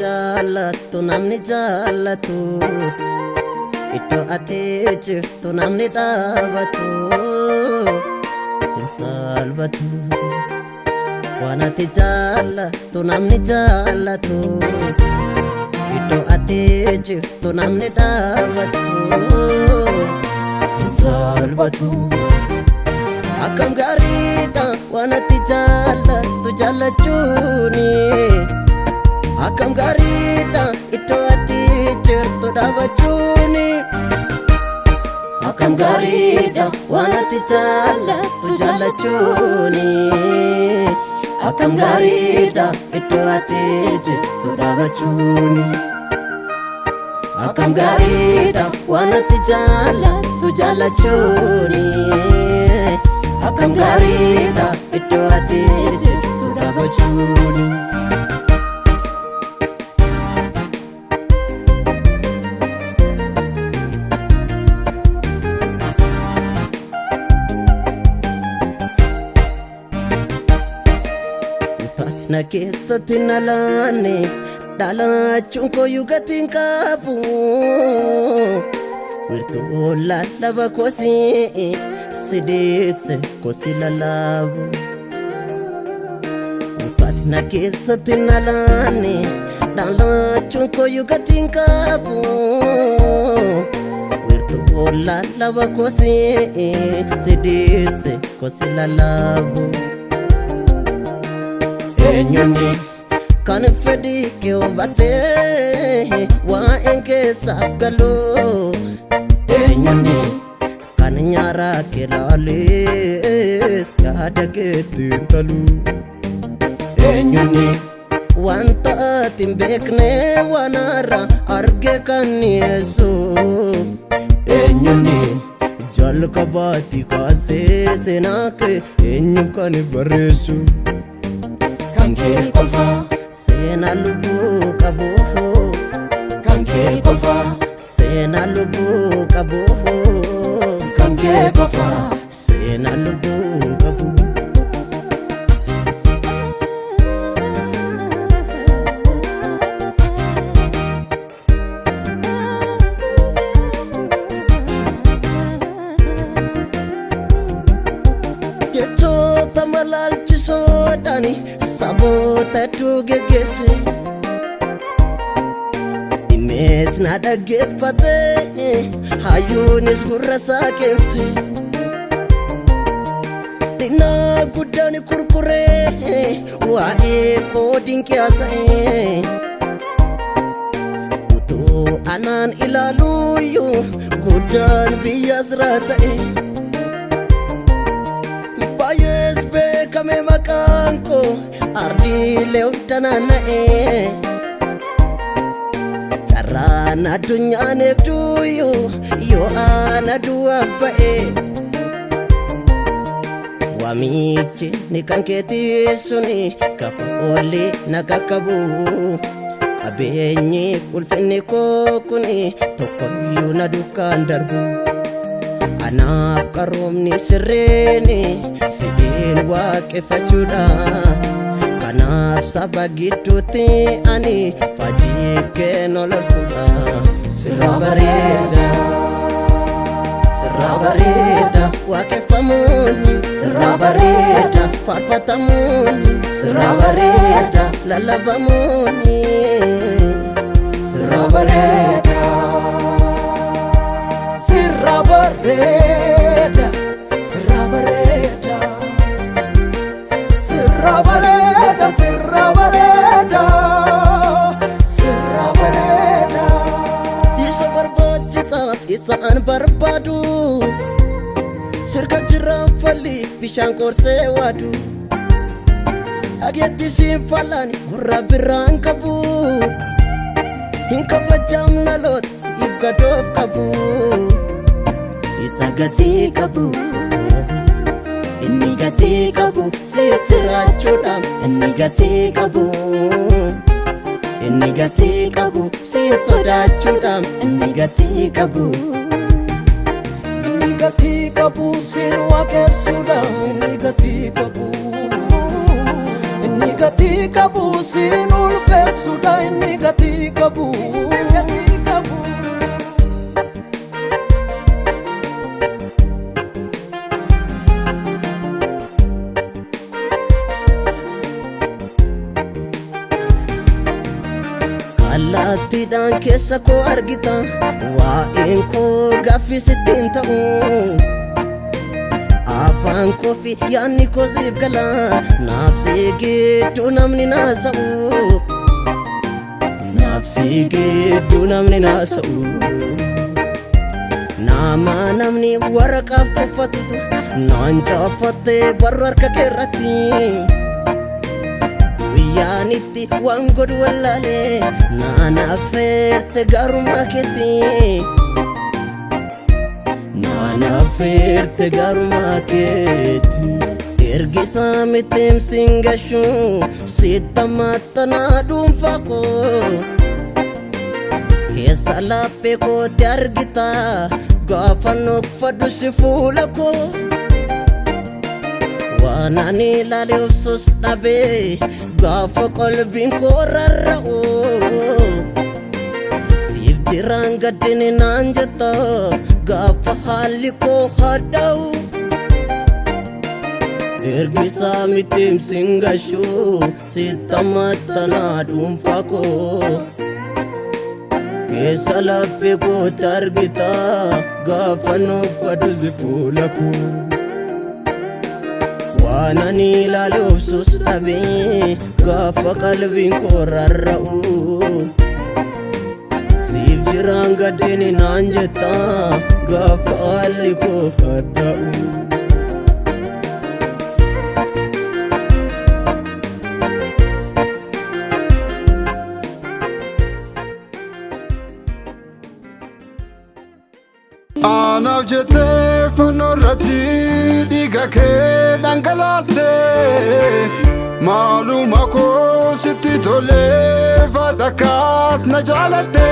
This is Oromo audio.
jaallattu namni jaallatu iddoo ati jirtu namni dhaabatu hin salphatu waan ati jaallattu namni jaallatu iddoo ati jirtu namni dhaabatu hin salphatu akkam gaariidha waan ati jaallattu jaallachuuni akkam gaariidha iddoo ati jirtu dhaabachuuni akkam gaariidha waan ati jaallattu jaallachuuni akkam gaariidha iddoo ati jirtu dhaabachuuni akkam gaariidha waan ati jaallattu jaallachuuni akkam gaariidha iddoo ati jirtu dhaabachuuni na keessatti na laanne dhalachuun kooyyuu gatiin qabu wirtuu lallaba koosii sideesse koosii lallaabu na keessatti na laanne dhalachuun kooyyuu gatiin qabu wirtuu lallaba koosii sideesse koosii lallaabu enyoni kan fedhi ke obate waan keessaaf galoo enyoni kan nyaara ke laalees yaada keetiin taluu enyoni wanta atin beekne wanaara arge kan yeesu enyoni jalqabaati kaasee seenaa kee eenyu kan barreessu kanke kofa sena lubu kabufu kanke kofa sena lubu kabufu kanke kofa sena lubu kabu jecho tamalal sodani sabota dugegese imes na daggeffate hayunis gurra saakense dina guddani kurkure waa'ee koo dinqiyaasa'e utuu anaan ilaaluuyyuu guddaan biyyaas raata'e bayes bekame makanko ardile utananae tarana dunyane duyu yo ana duabae wamichi nikanketi suni kafoli nakakabu kabenyi ulfini kokuni tokoyu na dukandarbu anaaf qaroomni sirreeni sibiin waaqeffachuudha kanaaf saba gidduutti ani fajii keen ololfuudha sirraa bareeda waaqeffamuuni sirraa bareeda faarfatamuuni sirraa bareeda lallabamuuni sirraa bareeda Sirabareda, Sirabareda, Sirabareda, Sirabareda, Sirabareda. Isa barbaachisaa isaan barbaadu sirka jiraan falli bishaan qorsee waadu dhageetti siin falani gurra biraan qabu hin kabajamna loot siif gadoof qabu isa gatii qabu inni gatii qabu siif jiraachuudhaan inni gatii qabu inni gatii qabu siif sodaachuudhaan inni gatii qabu inni gatii qabu siif waaqessuudhaan inni gatii qabu inni gatii gatii qabu siin ulfeessuudha inni gatii qabu. Kallattiidhaan keessa koo argita waa'een koo gaaffii sittiin ta'u. Afaan koo fi yaadni koo siif gala naaf si gidduu namni naasa'u. Naaf si gidduu namni naasa'u. Nama namni waraqaaf tuffatutu naan jaafattee barru harka keerratti. Yaanitti waan godhu wallaalee naan affeerte gaarummaa keetti. Naan affeerte gaarummaa keetti. Ergisaa mitiim siin gashu sitta maxxanaa dhuunfaa koo. Keessa laphee kootti argita gaafa nokfadhu si fuula koo. Waan ani ilaalee obsus dhabee gaafa qalbiin koo rarra'u. Siif jiraan gaddini naan jetta gaafa haalli koo hadhaa'u. Ergisaa mitiim siin gashu sitta maxxanaa dhuunfaa koo. Keessa laphee kootti argita gaafa nokfadhu si fuula koo. Waan ani ilaalee obsus dhabee gaafa qalbiin koo rarra'u. Siif jiraan gaddini naan jetta gaafa haalli koo hadhaa'u. Anaaf jettee fannoo irratti dhiiga kee dhangalaaste. Maaluma koo sitti tolee faata kaas na jaalatte.